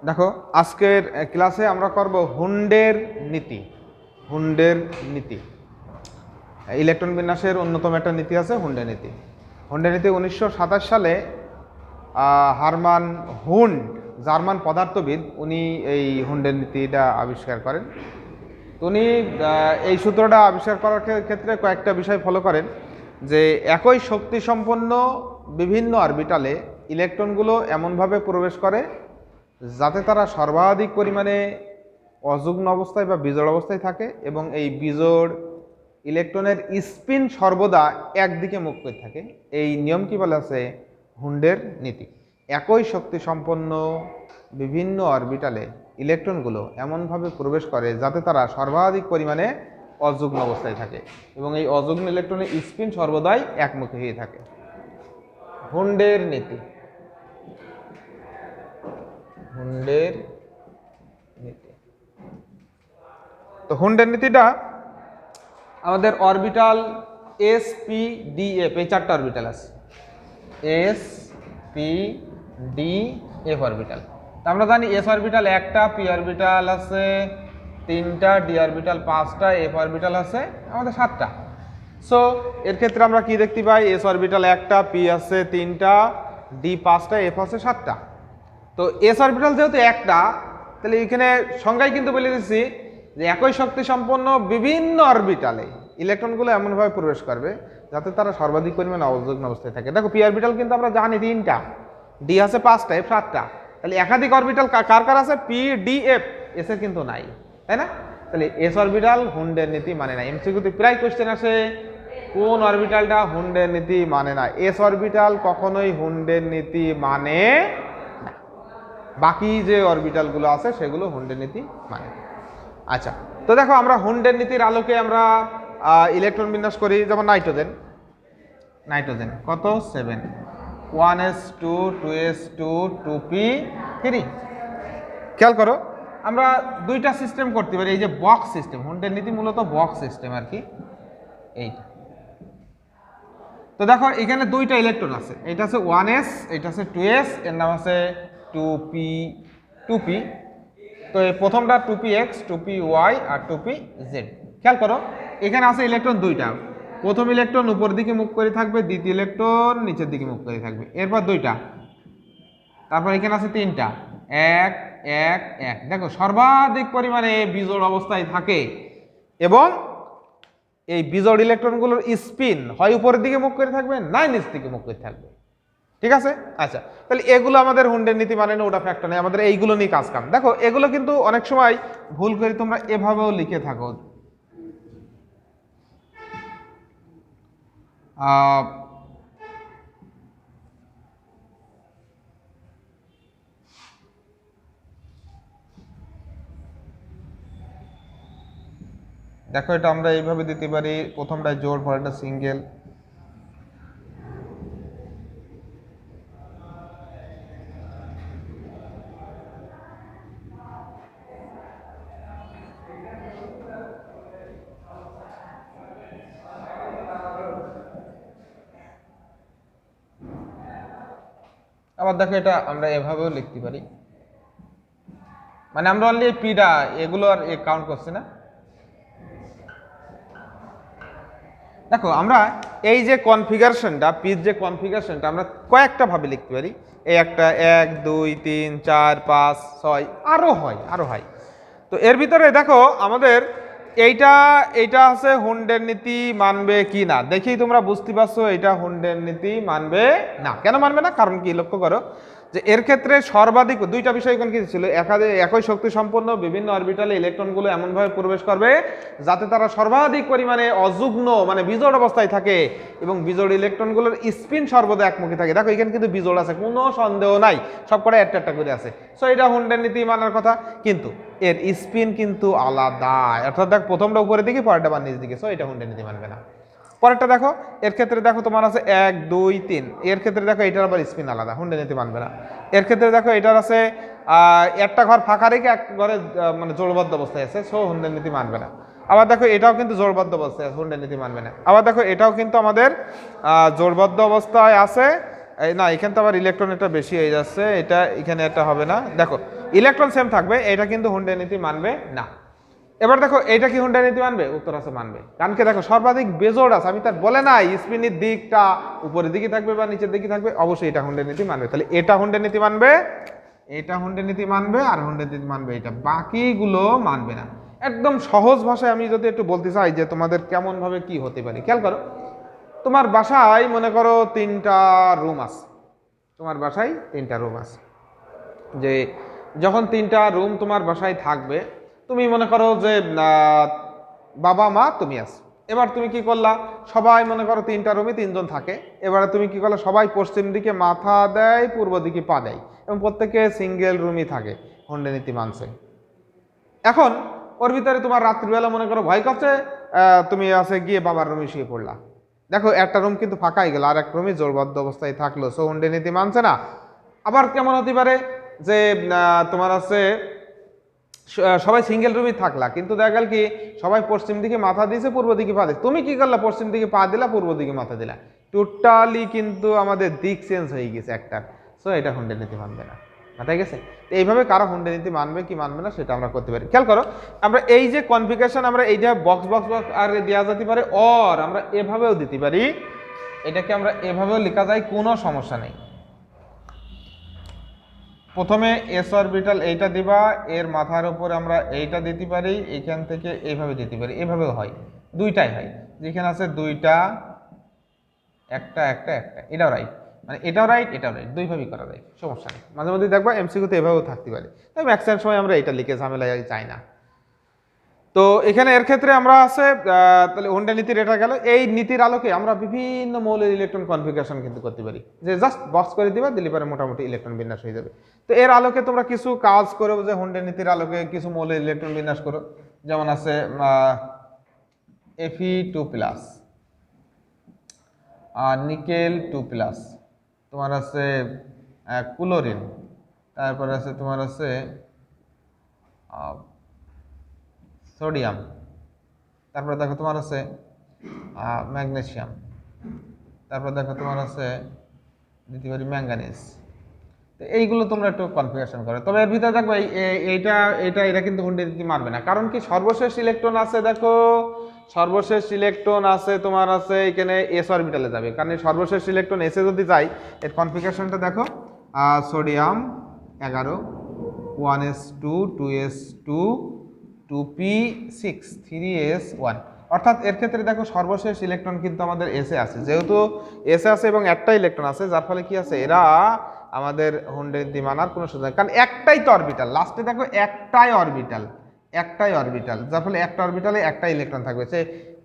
দেখো আজকের ক্লাসে আমরা করব হুন্ডের নীতি। হুন্ডের নীতি ইলেকট্রন বিন্যাসের অন্যতম একটা নীতি আছে হুন্ডের নীতি। হুন্ডের নীতি 1927 সালে হারমান হুন্ড, জার্মান পদার্থবিদ, উনি এই হুন্ডের নীতিটা আবিষ্কার করেন। তো উনি এই সূত্রটা আবিষ্কার করার ক্ষেত্রে কয়েকটা বিষয় ফলো করেন, যে একই শক্তি সম্পন্ন বিভিন্ন অরবিটালে ইলেকট্রনগুলো এমনভাবে প্রবেশ করে যাতে তারা সর্বাধিক পরিমাণে অযুগ্ম অবস্থায় বা বিজোড় অবস্থায় থাকে, এবং এই বিজোড় ইলেকট্রনের স্পিন সর্বদা একদিকে মুখ করে থাকে। এই নিয়ম কি বলা আছে? হুন্ডের নীতি। একই শক্তি সম্পন্ন বিভিন্ন অরবিটালে ইলেকট্রনগুলো এমনভাবে প্রবেশ করে যাতে তারা সর্বাধিক পরিমাণে অযুগ্ম অবস্থায় থাকে, এবং এই অযুগ্ম ইলেকট্রনের স্পিন সর্বদাই একমুখী হয়ে থাকে। হুন্ডের নীতি। হুন্ডের নীতি। তো হুন্ডের নীতিটা আমাদের orbital S P D F, এই চারটা অরবিটাল আছে, S P D F orbital. আমরা জানি এস অরবিটাল একটা, পি অরবিটাল আছে তিনটা, ডি অরবিটাল পাঁচটা, এফ অরবিটাল আছে আমাদের সাতটা। সো এর ক্ষেত্রে আমরা কি দেখতে পাই? এস অরবিটাল একটা, পি আছে তিনটা, ডি পাঁচটা, এফ আছে সাতটা। তো এস অরবিটাল যেহেতু একটা, তাহলে এখানে সংজ্ঞায় কিন্তু বলে দিচ্ছি যে একই শক্তি সম্পন্ন বিভিন্ন অরবিটালে ইলেকট্রনগুলো এমনভাবে প্রবেশ করবে যাতে তারা সর্বাধিক পরিমাণে অযুগ্ম অবস্থায় থাকে। দেখো পি অরবিটাল কিন্তু আমরা জানি তিনটা, ডি আছে পাঁচটা, এফ সাতটা। তাহলে একাধিক অরবিটাল কার কার আছে? পি ডি এফ, এস এর কিন্তু নাই, তাই না? তাহলে এস অরবিটাল হুন্ডের নীতি মানে না। এমসিকিউতে প্রায় কোশ্চেন আসে কোন অরবিটালটা হুন্ডের নীতি মানে না। এস অরবিটাল কখনোই হুন্ডের নীতি মানে না, বাকি যে অরবিটালগুলো আছে সেগুলো হুন্ডের নীতি মানে। আচ্ছা, তো দেখো আমরা হুন্ডের নীতির আলোকে আমরা ইলেকট্রন বিন্যাস করি। যেমন নাইট্রোজেন, নাইট্রোজেন কত? 7, 1s2 2s2 2p3। খেয়াল করো, আমরা দুইটা সিস্টেম করতে পারি, এই যে বক্স সিস্টেম। হুন্ডের নীতি মূলত বক্স সিস্টেম আর কি, এইটা। তো দেখো এখানে দুইটা ইলেকট্রন আছে, এটা আছে 1s, এটা আছে 2s, এর নাম আছে 2p। তো এই প্রথমটা 2px, 2py আর 2pz। খেয়াল করো এখানে আছে ইলেকট্রন দুইটা, প্রথম ইলেকট্রন উপর দিকে মুখ করে থাকবে, দ্বিতীয় ইলেকট্রন নিচের দিকে মুখ করে থাকবে, এরপর দুইটা, তারপর এখানে আছে তিনটা, 1 1 1। দেখো সর্বাধিক পরিমাণে বিজোড় অবস্থায় থাকে, এবং এই বিজোড় ইলেকট্রনগুলোর স্পিন হয় উপরের দিকে মুখ করে থাকবে, না নিচ দিকে মুখ করে থাকবে। ঠিক আছে? আচ্ছা, তাহলে এগুলো আমাদের হুন্ডের নীতি মানে না, ওটা ফ্যাক্টর নেই, আমাদের এইগুলো নিয়ে কাজ কাম। দেখো এগুলো কিন্তু অনেক সময় ভুল করে তোমরা এভাবেও লিখে থাকো। দেখো এটা আমরা এইভাবে দিতে পারি, প্রথমটা জোড়, পরেরটা সিঙ্গেল। আবার দেখো এটা আমরা এভাবেও লিখতে পারি, মানে আমরা অনলি পিটা এগুলো আর কাউন্ট করছি না। দেখো আমরা এই যে কনফিগারেশনটা, পির যে কনফিগারেশনটা আমরা কয়েকটা ভাবে লিখতে পারি। এই একটা 1 2 3 4 5 6 আরো হয়। তো এর ভিতরে দেখো আমাদের এইটা আছে হুন্ডের নীতি মানবে কি না, দেখি তোমরা বুঝতে পারছো এটা হুন্ডের নীতি মানবে না। কেন মানবে না? কারণ কি, লক্ষ্য করো যে এর ক্ষেত্রে সর্বাধিক দুইটা বিষয় কোন কি ছিল, একই শক্তি সম্পন্ন বিভিন্ন অরবিটালে ইলেকট্রনগুলো এমনভাবে প্রবেশ করবে যাতে তারা সর্বাধিক পরিমাণে অযুগ্ম মানে বিজোড় অবস্থায় থাকে, এবং বিজোড় ইলেকট্রনগুলোর স্পিন সর্বদা একমুখী থাকে। দেখো এখানে কিন্তু বিজোড় আছে, কোনো সন্দেহ নাই, সবকটা একটা করে আছে। সো এটা হুন্ডের নীতি মানার কথা, কিন্তু এর স্পিন কিন্তু আলাদা। অর্থাৎ দেখ প্রথমটা উপরের দিকে, পরেরটা বা নিচ দিকে। সো এটা হুন্ডের নীতি মানবে না। পরেরটা দেখো, এর ক্ষেত্রে দেখো তোমার আছে 1 2 3, এর ক্ষেত্রে দেখো এটার আবার স্পিন আলাদা, হুন্ডের নীতি মানবে না। এর ক্ষেত্রে দেখো এটার আছে একটা ঘর ফাঁকা রেখে এক ঘরে মানে জোড়বদ্ধ অবস্থায় আছে, সো হুন্ডের নীতি মানবে না। আবার দেখো এটাও কিন্তু জোড়বদ্ধ অবস্থায় আছে, হুন্ডের নীতি মানবে না। আবার দেখো এটাও কিন্তু আমাদের জোড়বদ্ধ অবস্থায় আছে, না এখানে তো আবার ইলেকট্রন এটা বেশি হয়ে যাচ্ছে, এটা এখানে এটা হবে না। দেখো ইলেকট্রন সেম থাকবে, এটা কিন্তু হুন্ডের নীতি মানবে না। এবার দেখো এটা কি হুন্ডের নীতি মানবে? উত্তর আছে মানবে। কারণ কি দেখো সর্বাধিক বেজোড় আছে, আমি তার বলে নাই স্পিনের দিকটা উপরের দিকে থাকবে বা নিচের দিকে থাকবে, অবশ্যই এটা হুন্ডের নীতি মানবে। তাহলে এটা হুন্ডের নীতি মানবে, এটা হুন্ডের নীতি মানবে, আর হুন্ডের নীতি মানবে এটা, বাকিগুলো মানবে না। একদম সহজ ভাষায় আমি যদি একটু বলতে চাই যে তোমাদের কেমন ভাবে কি হতে পারে, খেয়াল করো। তোমার বাসায় মনে করো 3টা রুম আছে, তোমার বাসায় 3টা রুম আছে। যে যখন 3টা রুম তোমার বাসায় থাকবে, তুমি মনে করো যে বাবা মা তুমি আছো। এবার তুমি কি করলা, সবাই মনে করো 3টা রুমে 3জন থাকে। এবারে তুমি কি করলা, সবাই পশ্চিম দিকে মাথা দেয়, পূর্ব দিকে পা দেয়, এবং প্রত্যেকে সিঙ্গেল রুমই থাকে, হুন্ডে নীতি মানছে। এখন ওর ভিতরে তোমার রাত্রিবেলা মনে করো ভয় করছে, তুমি আছে গিয়ে বাবার রুমে শুয়ে পড়লা। দেখো একটা রুম কিন্তু ফাঁকাই গেল, আর একটা রুমে জোরবদ্ধ অবস্থায় থাকলো, সো হুন্ডে নীতি মানছে না। আবার কেমন হতে পারে যে তোমার আছে সবাই সিঙ্গেল রুমই থাকলা, কিন্তু দেখা গেল কি সবাই পশ্চিম দিকে মাথা দিয়েছে, পূর্ব দিকে পা দিয়েছে, তুমি কি করলা, পশ্চিম দিকে পা দিলা, পূর্ব দিকে মাথা দিলা, টোটালি কিন্তু আমাদের দিক চেঞ্জ হয়ে গেছে একটা। সো এটা হুন্ডে নীতি মানবে না, মাথায় গেছে? তো এইভাবে কারা হুন্ডে নীতি মানবে কি মানবে না সেটা আমরা করতে পারি। খেয়াল করো, আমরা এই যে কনফিগারেশন, আমরা এইটা বক্স বক্স বক্স আর দেওয়া যেতে পারে, অর আমরা এভাবেও দিতে পারি, এটাকে আমরা এভাবেও লেখা যায়, কোনো সমস্যা নেই। প্রথমে এস অরবিটাল এইটা দিবা, এর মাথার উপরে আমরা এইটা দিতে পারি, এইখান থেকে এইভাবে দিতে পারি, এভাবেও হয়, দুইটাই হয়। যেখানে আছে দুইটা, একটা একটা একটা, এটাও রাইট, মানে এটাও রাইট এটাও রাইট, দুইভাবেই করা যায়, সমস্যা নেই। মাঝে মধ্যে দেখবা এমসিকিউতে এভাবেও থাকতে পারে, তাই ম্যাক্সিমাম সময় আমরা এটা লিখে ঝামেলায় চাই না। তো এখানে এর ক্ষেত্রে আমরা আছে তাহলে হুন্ডা নীতির এটা গেল। এই নীতির আলোকে আমরা বিভিন্ন মৌলের ইলেকট্রন কনফিগারেশন কিন্তু করতে পারি, যে জাস্ট বক্স করে দিবা, দিলে পরে মোটামুটি ইলেকট্রন বিন্যাস হয়ে যাবে। তো এর আলোকে তোমরা কিছু কাজ করো, যে হুন্ডা নীতির আলোকে কিছু মৌলের ইলেকট্রন বিন্যাস করো। যেমন আছে Fe2+, আর নিকেল 2+, তোমার আছে ক্লোরিন, তারপরে আছে তোমার আছে সোডিয়াম, তারপরে দেখো তোমার আছে ম্যাগনেসিয়াম, তারপরে দেখো তোমার আছে দিতে পারি ম্যাঙ্গানিজ। তো এইগুলো তোমরা একটু কনফিগারেশন করো। তবে এর ভিতরে দেখো এইটা এটা এটা কিন্তু হুন্ডি নীতি মারবে না, কারণ কি সর্বশেষ ইলেকট্রন আছে, দেখো সর্বশেষ ইলেকট্রন আছে তোমার আছে এখানে এস অরবিটালে যাবে, কারণ সর্বশেষ ইলেকট্রন এসে যদি যায়, এর কনফিগারেশনটা দেখো sodium 11, 1s2, 2s2, 2p6, 3s1, অর্থাৎ এর ক্ষেত্রে দেখো সর্বশেষ ইলেকট্রন কিন্তু আমাদের এসে আছে, যেহেতু এসে আছে এবং একটা ইলেকট্রন আছে, যার ফলে কি আছে, এরা আমাদের হুন্ডে নীতি মানার কোনো সুযোগ নেই, কারণ একটাই তো অরবিটাল, লাস্টে দেখো একটাই অরবিটাল, একটাই অরবিটাল, যার ফলে একটা অরবিটালে একটা ইলেকট্রন থাকবে, সে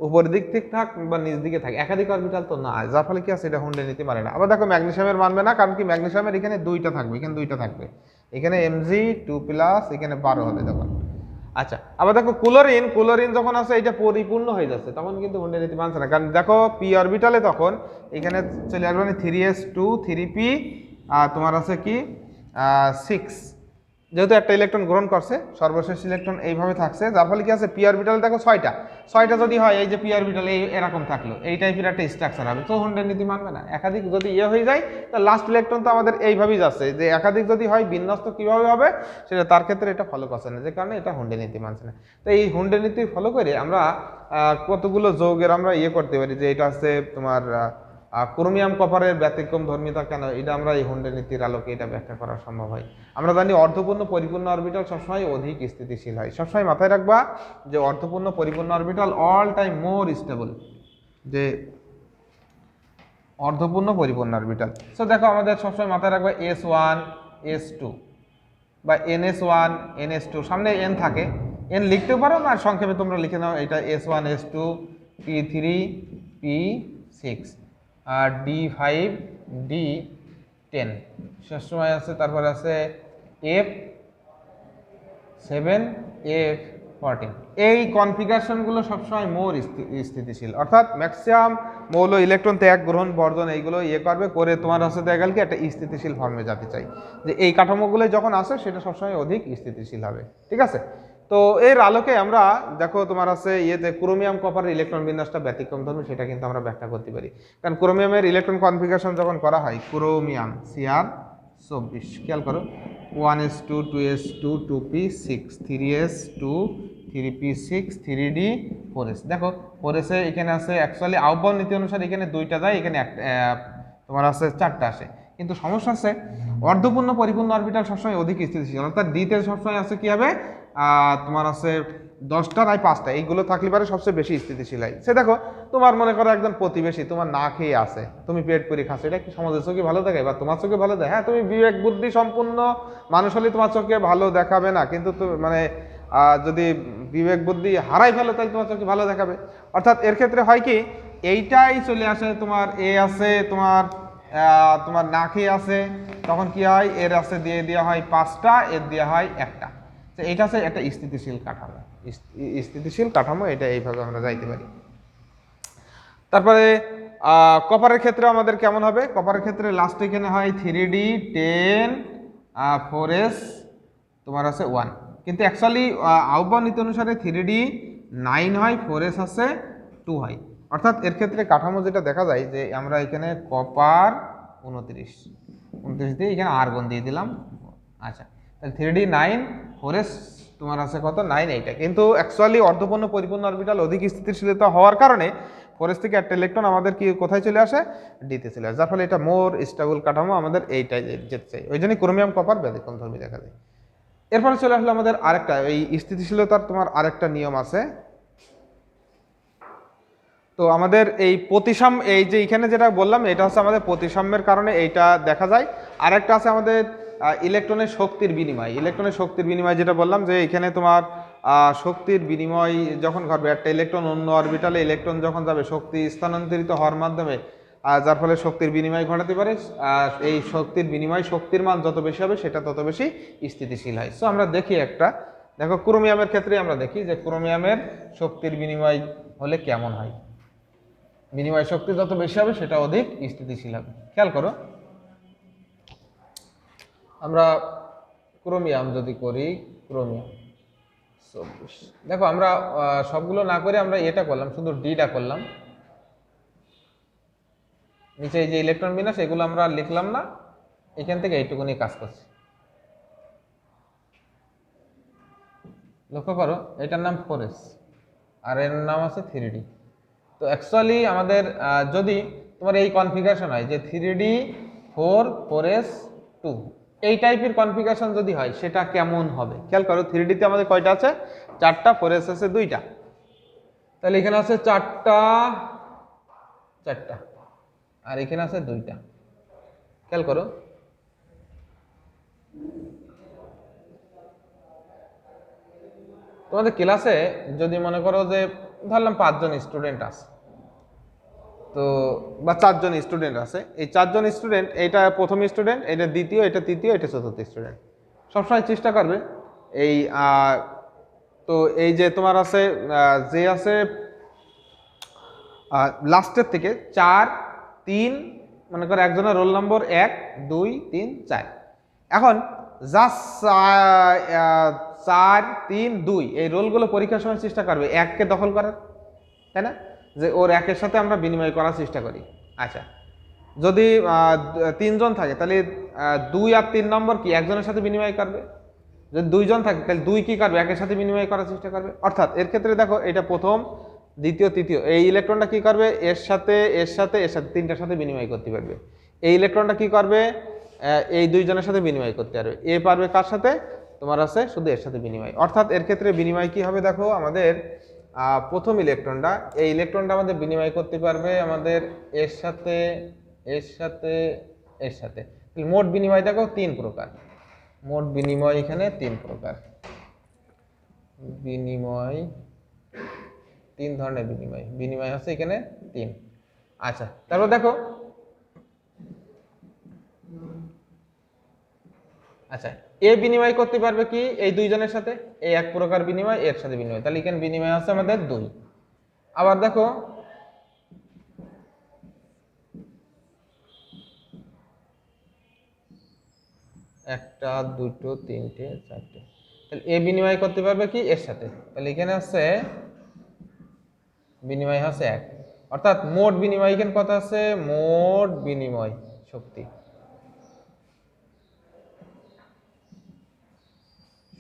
উপরের দিক থেকে থাক বা নিচ দিকে থাকে, একাধিক অরবিটাল তো না, যার ফলে কি আছে, এটা হুন্ডে নীতি মানে না। আবার দেখো ম্যাগনেসিয়ামের মানবে না, কারণ কি ম্যাগনেসিয়ামের এখানে দুইটা থাকবে, এখানে দুইটা থাকবে, এখানে Mg2+, এখানে 12 হবে তখন। আচ্ছা, আবার দেখো ক্লোরিন, ক্লোরিন যখন আছে এটা পরিপূর্ণ হয়ে যাচ্ছে, তখন কিন্তু হুন্ডে নীতি মানছে না, কারণ দেখো পি অরবিটালে তখন এখানে চলে আসবে 3s2, 3p, আর তোমার আছে কি 6, যেহেতু একটা ইলেকট্রন গ্রহণ করছে, সর্বশেষ ইলেকট্রন এইভাবে থাকছে, যার ফলে কি আছে, পি অরবিটাল দেখো 6টা যদি হয়, এই যে পি অরবিটাল এরকম থাকলো, এই টাইপের একটা স্ট্রাকচার হবে, তো হুন্ডের নীতি মানবে না। একাধিক যদি হয়ে যায়, তো লাস্ট ইলেকট্রন তো আমাদের এইভাবেই যাচ্ছে, যে একাধিক যদি হয় বিন্যস্ত কিভাবে হবে সেটা তার ক্ষেত্রে এটা ফলো করছে না, যে কারণে এটা হুন্ডে নীতি মানছে না। তো এই হুন্ডে নীতি ফলো করে আমরা কতগুলো যৌগের আমরা করতে পারি, যে এটা আছে তোমার ক্রোমিয়াম কপারের ব্যতিক্রম ধর্মিতা কেন, এটা আমরা এই হুন্ডে নীতির আলোকে এটা ব্যাখ্যা করা সম্ভব হয়। আমরা জানি অর্ধপূর্ণ পরিপূর্ণ অরবিটাল সবসময় অধিক স্থিতিশীল হয়, সবসময় মাথায় রাখবা যে অর্ধপূর্ণ পরিপূর্ণ অরবিটাল অল টাইম মোর স্টেবল, যে অর্ধপূর্ণ পরিপূর্ণ অরবিটাল। সো দেখো আমাদের সবসময় মাথায় রাখবা S1 S2 বা NS1 NS2, সামনে n থাকে, n লিখতেও পারো, আর সংক্ষেপে তোমরা লিখে নাও, এটা S1 S2 P3 P6 আর D5 D10, সবসময় আছে, তারপরে আছে F7 F14। এই কনফিগারেশনগুলো সবসময় মোর স্থিতিশীল, অর্থাৎ ম্যাক্সিমাম মৌল ইলেকট্রন ত্যাগ গ্রহণ বর্জন এইগুলো করবে, করে তোমার আছে দেখা গেল কি একটা স্থিতিশীল ফর্মে যেতে চাই, যে এই কাঠামোগুলো যখন আসে সেটা সবসময় অধিক স্থিতিশীল হবে, ঠিক আছে। তো এর আলোকে আমরা দেখো তোমার আছে ক্রোমিয়াম কপারের ইলেকট্রন বিন্যাসটা ব্যতিক্রম ধর্মী, সেটা কিন্তু আমরা ব্যাখ্যা করতে পারি, কারণ ক্রোমিয়ামের ইলেকট্রন কনফিগারেশন যখন করা হয়, ক্রোমিয়াম Cr 24। খেয়াল করো 1s2 2s2 2p6 3s2 3p6 3d 4s। দেখো 4s এ এখানে আছে অ্যাকচুয়ালি আহ্বান নীতি অনুসারে এখানে দুইটা যায়, এখানে তোমার আছে চারটা আসে, কিন্তু সমস্যা আছে অর্ধপূর্ণ পরিপূর্ণ অরবিটাল সবসময় অধিক স্থিতিশীল, অর্থাৎ ডিতে সবসময় আছে কি হবে তোমার আছে 10টা নাই 5টা, এইগুলো থাকলে পারে সবচেয়ে বেশি স্থিতিশীল হয়। সে দেখো তোমার মনে করো একজন প্রতিবেশী তোমার না খেয়ে আছে, তুমি পেট করে খাচ্ছ, এটা কি সমাজের চোখে ভালো দেখায় বা তোমার চোখে ভালো দেয়? হ্যাঁ, তুমি বিবেক বুদ্ধি সম্পূর্ণ মানুষ হলে তোমার চোখে ভালো দেখাবে না, কিন্তু মানে যদি বিবেক বুদ্ধি হারাই ফেলো তাই তোমার চোখে ভালো দেখাবে। অর্থাৎ এর ক্ষেত্রে হয় কি এইটাই চলে আসে, তোমার এ আছে তোমার তোমার না খেয়ে আছে, তখন কি হয় এর আছে দিয়ে দেওয়া হয় 5টা, এর দেওয়া হয় 1টা। তো এটা হচ্ছে একটা স্থিতিশীল কাঠামো, স্থিতিশীল কাঠামো, এটা এইভাবে আমরা যাইতে পারি। তারপরে কপারের ক্ষেত্রে আমাদের কেমন হবে? কপারের ক্ষেত্রে লাস্ট এখানে হয় 3d 10 4s তোমার আছে 1, কিন্তু অ্যাকচুয়ালি আহ্বান নীতি অনুসারে 3d 9 হয়, 4s আছে 2 হয়। অর্থাৎ এর ক্ষেত্রে কাঠামো যেটা দেখা যায় যে আমরা এখানে কপার 29 দিয়ে এখানে আর্গন দিয়ে দিলাম। আচ্ছা, তাহলে 3d 9 4s তোমার আছে কত 9, এইটা কিন্তু অ্যাকচুয়ালি অর্ধপূর্ণ পরিপূর্ণ অরবিটাল অধিক স্থিতিশীলতা হওয়ার কারণে 4s থেকে একটা ইলেকট্রন আমাদের কি কোথায় চলে আসে? ডিতে চলে আসে, যার ফলে এটা মোর স্টেবল কাঠামো আমাদের এইটাই যেতে চাই। ওই জন্যই ক্রোমিয়াম কপার ব্যতিক্রমধর্মী দেখা যায়। এরপরে চলে আসলে আমাদের আরেকটা এই স্থিতিশীলতার তোমার আরেকটা নিয়ম আছে। তো আমাদের এই প্রতিসাম্য, এই যে এখানে যেটা বললাম এটা হচ্ছে আমাদের প্রতিসাম্যের কারণে এইটা দেখা যায়। আরেকটা আছে আমাদের ইলেকট্রনের শক্তির বিনিময়। ইলেকট্রনের শক্তির বিনিময় যেটা বললাম যে এখানে তোমার শক্তির বিনিময় যখন ঘটবে, একটা ইলেকট্রন অন্য অরবিটালে ইলেকট্রন যখন যাবে শক্তি স্থানান্তরিত হওয়ার মাধ্যমে, যার ফলে শক্তির বিনিময় ঘটাতে পারে। এই শক্তির বিনিময়, শক্তির মান যত বেশি হবে সেটা তত বেশি স্থিতিশীল হয়। সো আমরা দেখি একটা, দেখো ক্রোমিয়ামের ক্ষেত্রে আমরা দেখি যে ক্রোমিয়ামের শক্তির বিনিময় হলে কেমন হয়। বিনিময় শক্তি যত বেশি হবে সেটা অধিক স্থিতিশীল হবে। খেয়াল করো আমরা ক্রোমিয়াম যদি করি, ক্রোমিয়াম 24, দেখো আমরা সবগুলো না করে আমরা এটা করলাম, শুধু ডিটা করলাম। নিচে এই যে ইলেকট্রন বিন্যাস এগুলো আমরা লিখলাম না, এখান থেকে এইটুকুনি কাজ করছি। লক্ষ্য করো এটার নাম 4s আর এর নাম আছে 3d। তো অ্যাকচুয়ালি আমাদের যদি তোমার এই কনফিগারেশন হয় যে 3d 4 4s 2, এই টাইপের কনফিগারেশন যদি হয় সেটা কেমন হবে? খেয়াল করো 3d তে আমাদের কয়টা আছে? 4টা, 4s আছে 2টা, তাহলে এখানে আছে 4টা আর এখানে আছে 2টা। খেয়াল করো তোমাদের ক্লাসে যদি মনে করো যে ধরলাম 5 জন স্টুডেন্ট আছে, তো বা 4 জন স্টুডেন্ট আছে, এই 4 জন স্টুডেন্ট, এইটা প্রথম স্টুডেন্ট, এটা দ্বিতীয়, এটা তৃতীয়, এটা চতুর্থ স্টুডেন্ট, সবসময় চেষ্টা করবে এই তো এই যে তোমার আছে যে আছে লাস্টের থেকে 4 3, মনে করো একজনের রোল নম্বর 1 2 3 4, এখন জাস্ট 4 3 2 এই রোলগুলো পরীক্ষার সময় চেষ্টা করবে 1কে দখল করার, তাই না? যে ওর 1-এর সাথে আমরা বিনিময় করার চেষ্টা করি। আচ্ছা, যদি 3 জন থাকে তাহলে 2 আর 3 নম্বর কি একজনের সাথে বিনিময় করবে? যদি 2 জন থাকে তাহলে 2 কি করবে? 1-এর সাথে বিনিময় করার চেষ্টা করবে। অর্থাৎ এর ক্ষেত্রে দেখো এটা প্রথম, দ্বিতীয়, তৃতীয়, এই ইলেকট্রনটা কি করবে? এর সাথে এর সাথে এর সাথে 3টার সাথে বিনিময় করতে পারবে। এই ইলেকট্রনটা কি করবে? এই 2 জনের সাথে বিনিময় করতে পারবে। এ পারবে কার সাথে? তোমার আছে শুধু এর সাথে বিনিময়। অর্থাৎ এর ক্ষেত্রে বিনিময় কি হবে? দেখো আমাদের প্রথম ইলেকট্রনটা, এই ইলেকট্রনটা আমাদের বিনিময় করতে পারবে আমাদের এর সাথে এর সাথে এর সাথে। মোট বিনিময় দেখো 3 প্রকার। মোট বিনিময় এখানে 3 প্রকার। বিনিময় 3 ধরনের বিনিময় হচ্ছে এখানে 3। আচ্ছা, তারপর দেখো আচ্ছা এ বিনিময় করতে পারবে কি এই 2 জনের সাথে? এই এক প্রকার বিনিময়, এর সাথে বিনিময়, তাহলে এখানে বিনিময় আছে আমাদের 2। আবার দেখো একটা, দুটো, তিনটে, চারটে, তাহলে এ বিনিময় করতে পারবে কি এর সাথে, তাহলে এখানে আছে বিনিময় হচ্ছে 1। অর্থাৎ মোট বিনিময় এখানে কত আছে? মোট বিনিময় শক্তি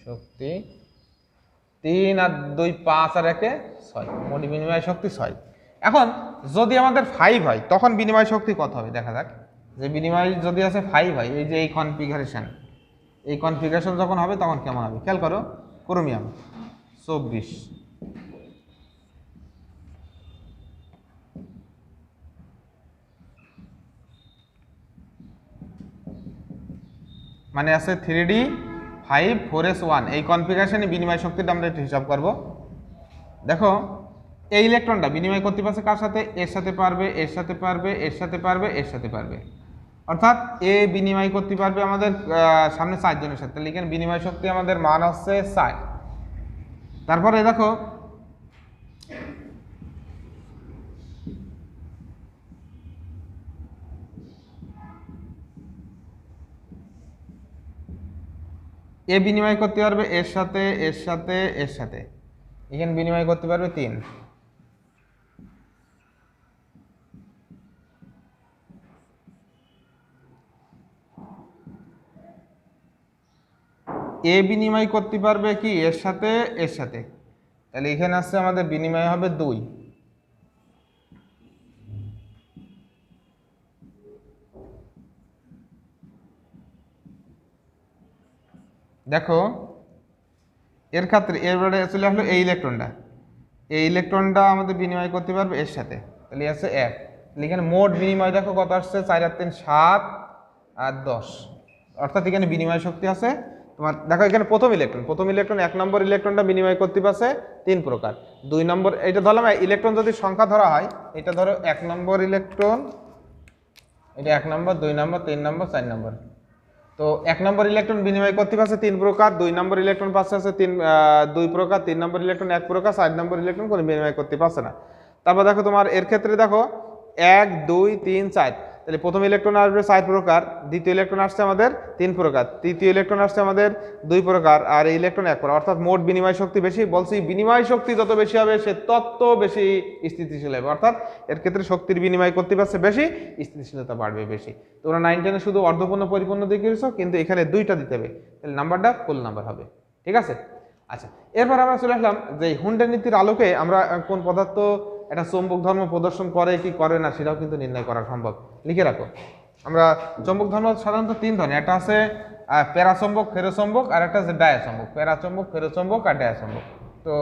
শক্তি 3 আর 2 5 আর 1 6, মোট বিনিময় শক্তি 6। এখন যদি আমাদের 5 হয় তখন বিনিময় শক্তি কত হবে দেখা যাক। যে বিনিময় যদি আছে 5 হয়, এই যে এই কনফিগারেশন যখন হবে তখন কেমন হবে খেয়াল করো। ক্রোমিয়াম 24, মানে আছে 3D 5 4s1, এই কনফিগারেশনে বিনিময় শক্তিটা আমরা একটু হিসাব করব। দেখো এই ইলেকট্রনটা বিনিময় করতে পারছে কার সাথে, এর সাথে পারবে, এর সাথে পারবে, এর সাথে পারবে, এর সাথে পারবে, অর্থাৎ এ বিনিময় করতে পারবে আমাদের সামনে 4 জনের সাথে। তাহলে এখানে বিনিময় শক্তি আমাদের মান হচ্ছে 4। তারপরে দেখো এ বিনিময় করতে পারবে এর সাথে, এর সাথে, এর সাথে, এখানে বিনিময় করতে পারবে 3। এ বিনিময় করতে পারবে কি এর সাথে, এর সাথে, তাহলে এখানে আসছে আমাদের বিনিময় হবে 2। দেখো এর ক্ষেত্রে এবারে চলে আসলো এই ইলেকট্রনটা আমাদের বিনিময় করতে পারবে এর সাথে, তাহলে আছে 1। তাহলে এখানে মোট বিনিময় দেখো কত আসছে, 4 আর 3 7 আর 10, অর্থাৎ এখানে বিনিময় শক্তি আছে তোমার। দেখো এখানে প্রথম ইলেকট্রন 1 নম্বর ইলেকট্রনটা বিনিময় করতে পারছে 3 প্রকার। 2 নম্বর, এটা ধরলাম ইলেকট্রন যদি সংখ্যা ধরা হয়, এটা ধরো 1 নম্বর ইলেকট্রন, এটা 1 নম্বর, 2 নম্বর, 3 নম্বর, 4 নম্বর। তো 1 নম্বর ইলেকট্রন বিনিময় করতে পারছে 3 প্রকার, 2 নম্বর ইলেকট্রন পাচ্ছে আছে 2 প্রকার, 3 নম্বর ইলেকট্রন 1 প্রকার, 4 নম্বর ইলেকট্রন কোনো বিনিময় করতে পারছে না। তারপর দেখো তোমার এর ক্ষেত্রে দেখো 1 2 3 4, তাহলে প্রথম ইলেকট্রন আসবে 4 প্রকার, দ্বিতীয় ইলেকট্রন আসছে আমাদের 3 প্রকার, তৃতীয় ইলেকট্রন আসছে আমাদের 2 প্রকার, আর এই ইলেকট্রন 1 প্রকার, অর্থাৎ মোট বিনিময় শক্তি বেশি। বলছি বিনিময় শক্তি যত বেশি হবে সে তত বেশি স্থিতিশীল হবে, অর্থাৎ এর ক্ষেত্রে শক্তির বিনিময় করতে পারছে বেশি, স্থিতিশীলতা বাড়বে বেশি। তোমরা 9 10 শুধু অর্ধপূর্ণ পরিপূর্ণ দিয়ে করেছো, কিন্তু এখানে 2টা দিতে হবে, তাহলে নাম্বারটা ফুল নাম্বার হবে। ঠিক আছে, আচ্ছা এরপর আমরা চলে আসলাম যে হুন্ডের নীতির আলোকে আমরা কোন পদার্থ একটা চৌম্বক ধর্ম প্রদর্শন করে কি করে না সেটাও কিন্তু নির্ণয় করা সম্ভব। লিখে রাখো, আমরা চৌম্বক ধর্ম সাধারণত 3 ধরনের, একটা আছে প্যারাচৌম্বক, ফেরোচৌম্বক, আর একটা আছে ডায়াচৌম্বক। প্যারাচৌম্বক, ফেরোচৌম্বক আর ডায়াচৌম্বক। তো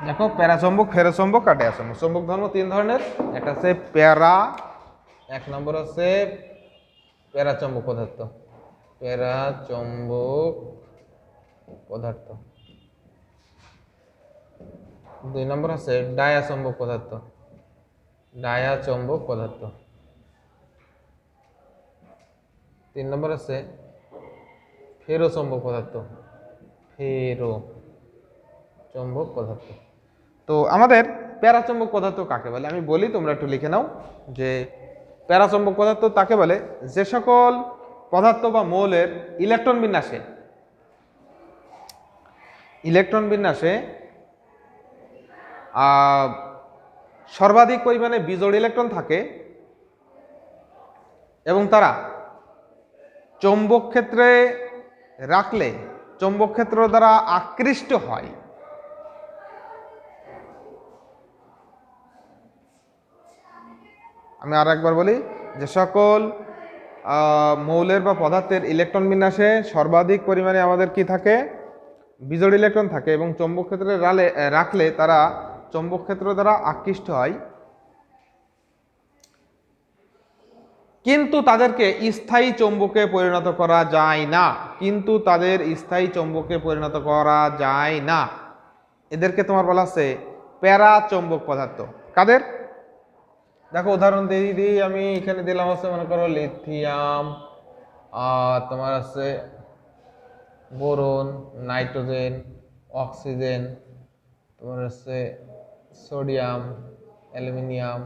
দেখো প্যারাচৌম্বক, ফেরোচৌম্বক আর ডায়াচৌম্বক। চৌম্বক ধর্ম 3 ধরনের, একটা আছে প্যারা, 1 নম্বর আছে প্যারাচৌম্বক পদার্থ, প্যারাচৌম্বক পদার্থ। 2 নম্বর আছে ডায়াচৌম্বক পদার্থ, ডায়াচৌম্বক পদার্থ। 3 নম্বর আছে ফেরোচৌম্বক পদার্থ, ফেরোচৌম্বক পদার্থ। তো আমাদের প্যারাচৌম্বক পদার্থ কাকে বলে আমি বলি, তোমরা একটু লিখে নাও যে প্যারাচৌম্বক পদার্থ তাকে বলে যে সকল পদার্থ বা মৌলের ইলেকট্রন বিন্যাসে সর্বাধিক পরিমাণে বিজোড় ইলেকট্রন থাকে এবং তারা চৌম্বক ক্ষেত্রে রাখলে চৌম্বক ক্ষেত্র দ্বারা আকৃষ্ট হয়। আমি আর একবার বলি, যে সকল মৌলের বা পদার্থের ইলেকট্রন বিন্যাসে সর্বাধিক পরিমাণে আমাদের কি থাকে, বিজোড় ইলেকট্রন থাকে এবং চৌম্বক ক্ষেত্রে রাখলে তারা চৌম্বক ক্ষেত্র দ্বারা আকৃষ্ট হয়, কিন্তু তাদেরকে স্থায়ী চৌম্বকে পরিণত করা যায় না, কিন্তু তাদের স্থায়ী চৌম্বকে পরিণত করা যায় না। এদেরকে তোমার বলা আছে প্যারাচৌম্বক পদার্থ। কাদের? দেখো উদাহরণ দিই আমি, এখানে দিলাম হচ্ছে মনে করো লিথিয়াম, আর তোমার আছে বোরন, নাইট্রোজেন, অক্সিজেন, তোমার আছে sodium, aluminium,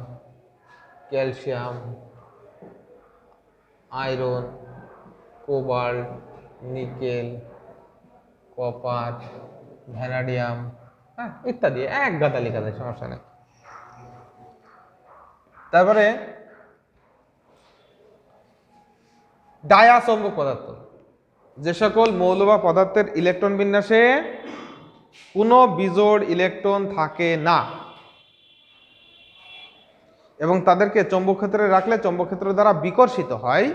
calcium, iron, cobalt, nickel, copper, vanadium, হ্যাঁ ইত্যাদি, এক গাদা লেখা যায়, সমস্যা নেই। তারপরে ডায়া চৌম্বক পদার্থ, যে সকল মৌল বা পদার্থের ইলেকট্রন বিন্যাসে কোনো বিজোড় ইলেকট্রন থাকে না এবং তাদেরকে চৌম্বক ক্ষেত্রে রাখলে চৌম্বক ক্ষেত্র দ্বারা বিকর্ষিত হয়,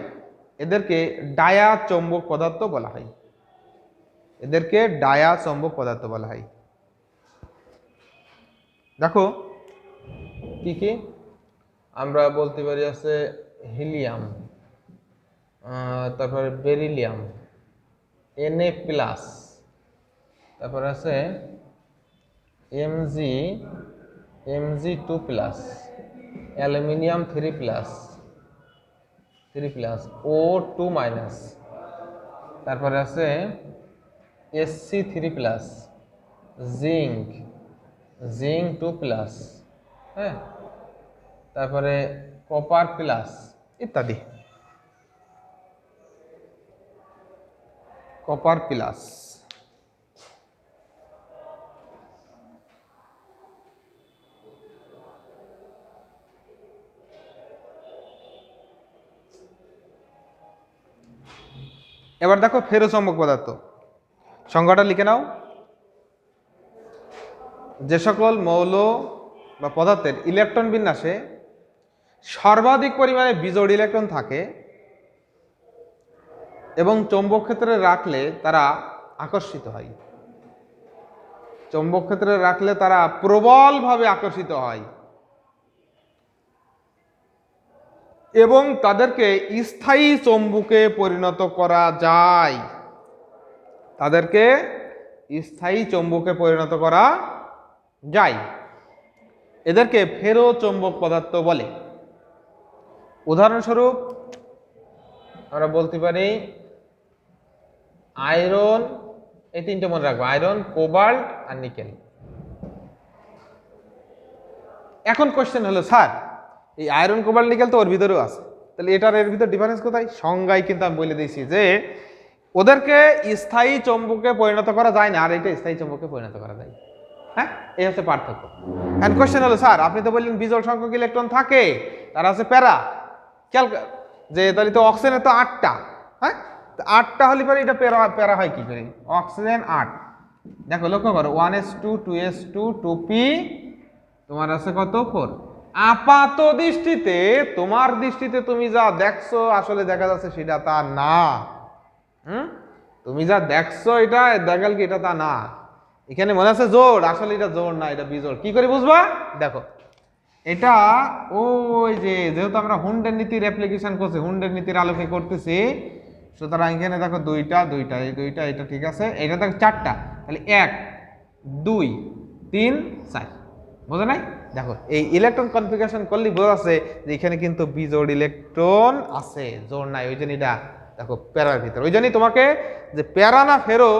এদেরকে ডায়া চৌম্বক পদার্থ বলা হয়। এদেরকে ডায়া চৌম্বক পদার্থ বলা হয়। দেখো কি কি আমরা বলতে পারি, আছে হিলিয়াম, তারপরে বেরিলিয়াম, Na+, তারপর আছে Mg2+, অ্যালুমিনিয়াম 3+, O2-, তারপরে আছে Sc3+, জিঙ্ক 2+, হ্যাঁ, তারপরে কপার প্লাস ইত্যাদি। কপার প্লাস, এবার দেখো ফেরোচৌম্বক পদার্থ, সংজ্ঞাটা লিখে নাও। যে সকল মৌল বা পদার্থের ইলেকট্রন বিন্যাসে সর্বাধিক পরিমাণে বিজোড় ইলেকট্রন থাকে এবং চৌম্বক ক্ষেত্রে রাখলে তারা আকর্ষিত হয়। চৌম্বক ক্ষেত্রে রাখলে তারা প্রবলভাবে আকর্ষিত হয় এবং তাদেরকে স্থায়ী চৌম্বকে পরিণত করা যায়। তাদেরকে স্থায়ী চৌম্বকে পরিণত করা যায়। এদেরকে ফেরোচৌম্বক পদার্থ বলে। উদাহরণস্বরূপ আমরা বলতে পারি আয়রন, এই তিনটে মনে রাখবো, আয়রন, কোবাল্ট আর নিকেল। এখন কোশ্চেন হলো, স্যার এই আয়রন, কোবাল্ট, নিকেল তো ওর ভিতরেও আছে, তাহলে এটার এর ভিতর ডিফারেন্স কোথায়? সংজ্ঞায় কিন্তু আমি বলে দিয়েছি যে ওদেরকে স্থায়ী চৌম্বকে পরিণত করা যায় না, আর এটা স্থায়ী চৌম্বকে পরিণত করা যায়। হ্যাঁ, এই হচ্ছে পার্থক্য। এখন কোশ্চেন হলো, স্যার আপনি তো বললেন বিজোড় সংখ্যক ইলেকট্রন থাকে, তারা আছে প্যারা, খেয়াল যে তাহলে তো অক্সিজেনের তো 8টা, হ্যাঁ, 8টা হলে পরে এটা প্যারা হয় কি করে? অক্সিজেন 8, দেখো লক্ষ্য করো 1s2 2s2 2p, তোমার আছে কত? 4। আপাত দৃষ্টিতে, তোমার দৃষ্টিতে তুমি যা দেখছো আসলে দেখা যাচ্ছে সেটা তা না। তুমি যা দেখছো এটা দেখাল কি এটা তা না। এখানে মনে আছে জোড়, আসলে এটা জোড় না, এটা বিজোড়। কি করে বুঝবা? দেখো এটা ওই যে যেহেতু আমরা হুন্ডের নীতির অ্যাপ্লিকেশন করছি, হুন্ডের নীতির আলোকে করতেছি, সুতরাং এখানে দেখো দুইটা, এই দুইটা, এটা ঠিক আছে, এটা দেখো 4টা, তাহলে 1 2 3 4, বোঝা নাই? দেখো এই ইলেকট্রন কনফিগারেশন করলে বোঝা আছে যে এখানে কিন্তু বিজোড় ইলেকট্রন আছে, জোড় নাই। ওই জন্য এটা দেখো প্যারার ভিতর। ওই জন্যই তোমাকে যে প্যারা না ফেরো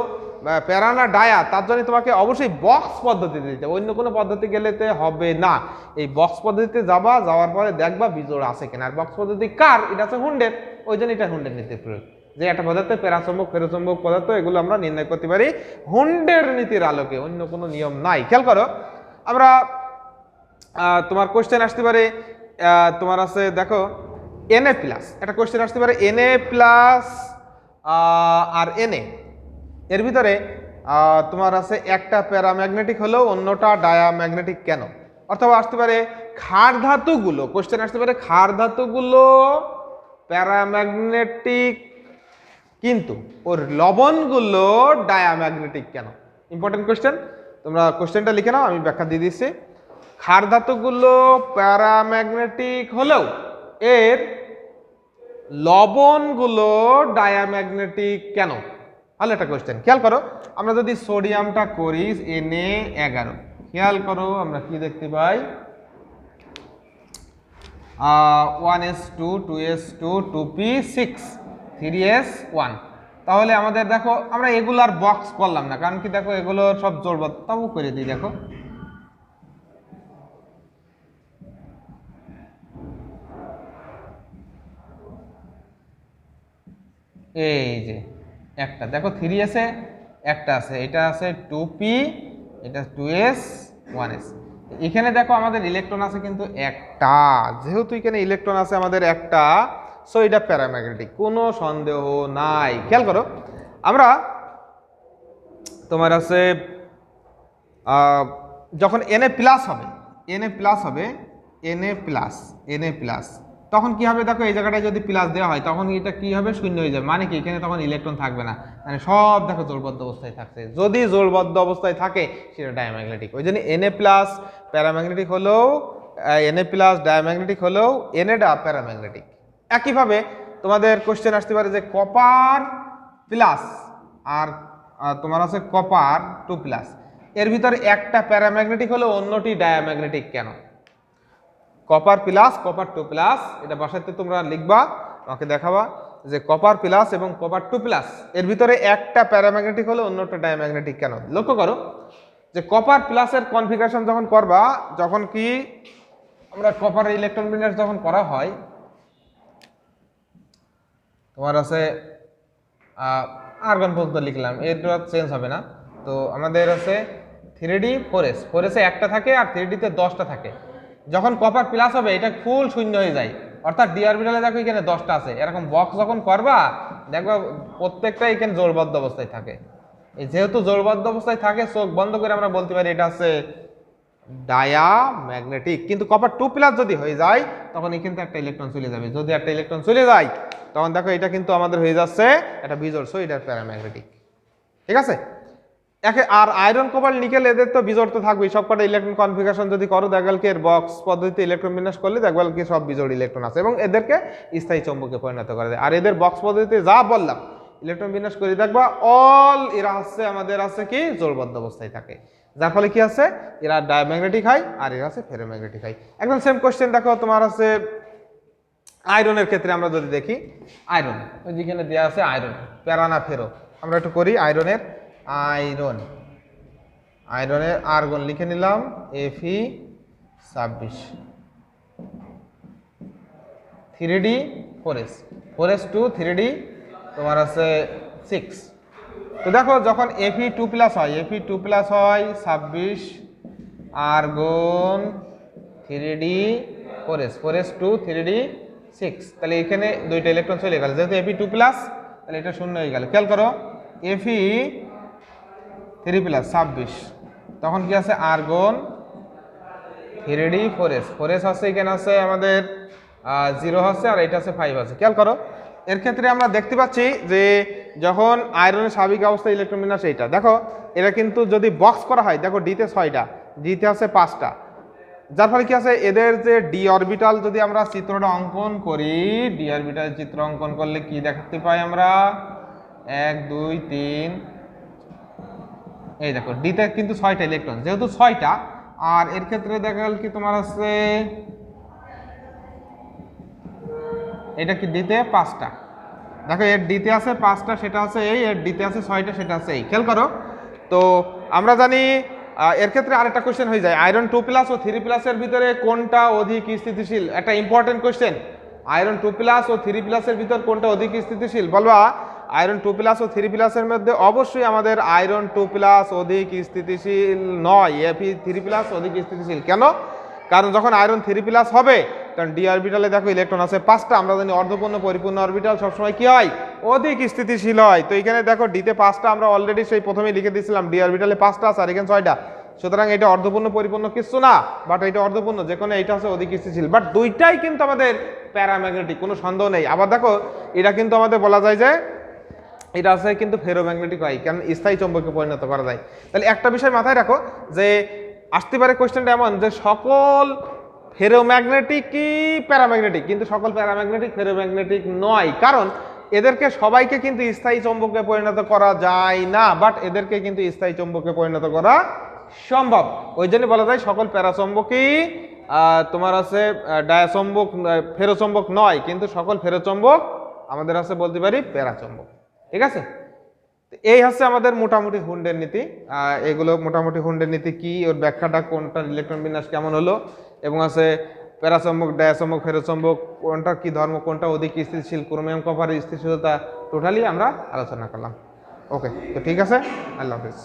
বা প্যারা না ডায়া, তার জন্য তোমাকে অবশ্যই বক্স পদ্ধতিতে দিতে, অন্য কোনো পদ্ধতি গেলেতে হবে না। এই বক্স পদ্ধতিতে যাওয়ার পরে দেখবা বিজোড় আছে কিনা। আর বক্স পদ্ধতি কার? এটা আছে হুন্ডের, ওই জন্য এটা হুন্ডের নীতির প্রয়োগ, যে একটা পদার্থের প্যারাচৌম্বক, ফেরোচৌম্বক পদার্থ, এগুলো আমরা নির্ণয় করতে পারি হুন্ডের নীতির আলোকে, অন্য কোনো নিয়ম নাই। খেয়াল করো, আমরা তোমার কোশ্চেন আসতে পারে, তোমার আছে দেখো Na+, একটা কোশ্চেন আসতে পারে Na+ আর Na, এর ভিতরে তোমার আছে একটা প্যারাম্যাগনেটিক হলেও অন্যটা ডায়াম্যাগনেটিক কেন? অথবা আসতে পারে ক্ষার ধাতুগুলো, কোশ্চেন আসতে পারে ক্ষার ধাতুগুলো প্যারাম্যাগনেটিক কিন্তু ওর লবণগুলো ডায়াম্যাগনেটিক কেন? ইম্পর্টেন্ট কোশ্চেন, তোমরা কোশ্চেনটা লিখে নাও, আমি ব্যাখ্যা দিয়ে দিচ্ছি। ক্ষার ধাতুগুলো প্যারাম্যাগনেটিক হলেও এর লবণগুলো ডায়াম্যাগনেটিক কেন? তাহলে একটা কোশ্চেন খেয়াল করো, আমরা যদি সোডিয়ামটা করি Na11, খেয়াল করো আমরা কি দেখতে পাই, 1s2 2s2 2p6 3s1। তাহলে আমাদের দেখো আমরা এগুলার বক্স করলাম না, কারণ কি দেখো এগুলো সব জোড়বদ্ধ, তাও করে দিই। দেখো এই যে একটা দেখো 3s এ একটা আছে, এটা আছে 2p, এটা 2s 1s। এখানে দেখো আমাদের ইলেকট্রন আছে কিন্তু একটা, যেহেতু এখানে ইলেকট্রন আছে আমাদের একটা, সো এটা প্যারাম্যাগনেটিক, কোনো সন্দেহ নাই। খেয়াল করো, আমরা তোমার আছে যখন Na প্লাস হবে, Na প্লাস হবে, Na প্লাস, তখন কি হবে দেখো, এই জায়গাটায় যদি প্লাস দেওয়া হয় তখন এটা কি হবে, শূন্য হয়ে যাবে। মানে কি, এখানে তখন ইলেকট্রন থাকবে না, মানে সব দেখো জোড়বদ্ধ অবস্থায় থাকছে। যদি জোড়বদ্ধ অবস্থায় থাকে সেটা ডায়াম্যাগনেটিক। ওই জন্য Na প্লাস প্যারাম্যাগনেটিক হলেও, Na প্লাস ডায়াম্যাগনেটিক হলেও Na প্যারাম্যাগনেটিক। একইভাবে তোমাদের কোশ্চেন আসতে পারে যে কপার প্লাস আর তোমার আছে কপার 2+, এর ভিতরে একটা প্যারাম্যাগনেটিক হলে অন্যটি ডায়াম্যাগনেটিক কেন? কপার প্লাস কপার 2+, এটা বাসাতে তোমরা লিখবা, আমাকে দেখাবা যে কপার প্লাস এবং কপার 2+, এর ভিতরে একটা প্যারাম্যাগনেটিক হলে অন্যটা ডায়াম্যাগনেটিক কেন? লক্ষ্য করো যে কপার প্লাসের কনফিগারেশন যখন করবা, যখন কি আমরা কপারের ইলেকট্রন বিন্যাস যখন করা হয়, তোমার আছে আর্গন পর্যন্ত লিখলাম, এটা চেঞ্জ হবে না। তো আমাদের আছে 3D 4s, 4s-এ একটা থাকে আর 3D-তে 10টা থাকে। যখন কপার প্লাস হবে এটা ফুল শূন্য হয়ে যায়, অর্থাৎ ডি অরবিটালে দেখো এখানে 10টা আছে। এরকম বক্স যখন করবা দেখবা প্রত্যেকটা এখানে জোড়বদ্ধ অবস্থায় থাকে। এই যেহেতু জোড়বদ্ধ অবস্থায় থাকে, চোখ বন্ধ করে আমরা বলতে পারি এটা আছে ডায়াম্যাগনেটিক। কিন্তু কপার 2+ যদি হয়ে যায় তখন এখান থেকে একটা ইলেকট্রন চলে যাবে। যদি একটা ইলেকট্রন চলে যায় তখন দেখো এটা কিন্তু আমাদের হয়ে যাচ্ছে এটা বিজোড়, সো এটা প্যারাম্যাগনেটিক। ঠিক আছে? আর আয়রন, কোবাল্ট, নিকেল এদের তো বিজোড় তো থাকবেই। সবকটা ইলেকট্রন কনফিগারেশন যদি করো দেখবেন কি এর বক্স পদ্ধতিতে ইলেকট্রন বিন্যাস করলে দেখবেন কি সব বিজোড় ইলেকট্রন আছে এবং এদেরকে স্থায়ী চৌম্বকে পরিণত করে দেয়। আর এদের বক্স পদ্ধতিতে যা বললাম ইলেকট্রন বিন্যাস করে দেখবা অল এরা হচ্ছে আমাদের আছে কি জোড়বদ্ধ অবস্থায় থাকে, যার ফলে কি আছে এরা ডায়াম্যাগনেটিক হয় আর এরা আছে ফেরোম্যাগনেটিক হয়। একদম সেম কোশ্চেন দেখো তোমার আছে আয়রনের ক্ষেত্রে। আমরা যদি দেখি আয়রন, ওই যেখানে দেওয়া আছে আয়রন, প্যারা না ফেরো, আমরা একটু করি আয়রনের। আয়রনের আর্গন লিখে নিলাম Fe26, 3D 4s, 4s 2 3D তোমার আছে 6। তো দেখো যখন Fe2+ হয়, Fe2+ হয় 26 argon 3D 4s, 4s 2 3D 6, তাহলে এখানে দুইটা ইলেকট্রন চলে গেল। যেহেতু Fe2+, তাহলে এটা শূন্য হয়ে গেল। খেয়াল করো Fe3+ 26, তখন কি আছে আর্গন 3D 4s, 4s আছে এখানে আছে আমাদের 0 আছে আর এটা আছে 5 আছে। খেয়াল করো এর ক্ষেত্রে আমরা দেখতে পাচ্ছি যে যখন আয়রনের স্বাভাবিক অবস্থায় ইলেকট্রন বিন্যাস এইটা দেখো, এটা কিন্তু যদি বক্স করা হয় দেখো ডিতে 6টা, জিতে আছে 5টা, যার ফলে কি আছে এদের যে ডি অরবিটাল যদি আমরা চিত্রটা অঙ্কন করি, ডি অরবিটাল চিত্র অঙ্কন করলে কি দেখতে পাই আমরা 1 2 3, এই দেখো ডিতে কিন্তু 6টা ইলেকট্রন, যেহেতু 6টা আর এর ক্ষেত্রে দেখা গেল কি তোমার আছে এটা কি ডিতে 5টা, দেখো এর ডিতে আছে 5টা সেটা আছে এই, এর ডিতে আছে 6টা সেটা আছে এই। খেয়াল করো তো আমরা জানি এর ক্ষেত্রে আরেকটা কোশ্চেন হয়ে যায় আয়রন 2+ ও 3+ এর ভিতরে কোনটা অধিক স্থিতিশীল। একটা ইম্পর্টেন্ট কোশ্চেন, আয়রন 2+ ও 3+ এর ভিতর কোনটা অধিক স্থিতিশীল বলবা? আয়রন 2+ ও 3+ এর মধ্যে অবশ্যই আমাদের আয়রন 2+ অধিক স্থিতিশীল নয়, Fe3+ অধিক স্থিতিশীল। কেন? কারণ যখন আয়রন 3+ হবে কারণ ডি অরবিটালে দেখো ইলেকট্রন আছে 5টা, আমরা জানি অর্ধপূর্ণ পরিপূর্ণ অরবিটাল সবসময় কি হয় অধিক স্থিতিশীল হয়। তো এখানে দেখো ডিতে 5টা আমরা অলরেডি সেই প্রথমেই লিখে দিয়েছিলাম, ডি অরবিটালে 5টা আছে আর এখানে 6টা, সুতরাং এটা অর্ধপূর্ণ পরিপূর্ণ কিছু না, বাট এটা অর্ধপূর্ণ, যে কোনো এটা হচ্ছে অধিক স্থিতিশীল, বাট দুইটাই কিন্তু আমাদের প্যারাম্যাগনেটিক, কোনো সন্দেহ নেই। আবার দেখো এটা কিন্তু আমাদের বলা যায় যে এটা আছে কিন্তু ফেরোম্যাগনেটিক হয়, কারণ স্থায়ী চৌম্বকে পরিণত করা যায়। তাহলে একটা বিষয় মাথায় রাখো যে আসতে পারে কোশ্চেনটা এমন যে সকল ফেরোম্যাগনেটিক কি প্যারাম্যাগনেটিক, কিন্তু সকল প্যারাম্যাগনেটিক ফেরোম্যাগনেটিক নয়, কারণ এদেরকে সবাইকে কিন্তু স্থায়ী চৌম্বকে পরিণত করা যায় না, বাট এদেরকে কিন্তু স্থায়ী চৌম্বকে পরিণত করা সম্ভব। ওই জন্য বলা যায় সকল প্যারাচৌম্বকই তোমার আছে ডায়াচৌম্বক ফেরোচৌম্বক নয়, কিন্তু সকল ফেরোচৌম্বক আমাদের আছে বলতে পারি প্যারাচৌম্বক। ঠিক আছে? এই হচ্ছে আমাদের মোটামুটি হুন্ডের নীতি। এগুলো মোটামুটি হুন্ডের নীতি কি, ওর ব্যাখ্যাটা কোনটা ইলেকট্রন বিন্যাস কেমন হলো, এবং আছে প্যারাচৌম্বক ডায়াচৌম্বক ফেরোচৌম্বক কোনটা কি ধর্ম, কোনটা অধিক স্থিতিশীল, ক্রোমিয়াম কপারের স্থিতিশীলতা টোটালি আমরা আলোচনা করলাম। ওকে, তো ঠিক আছে, আল্লাহ হাফিজ।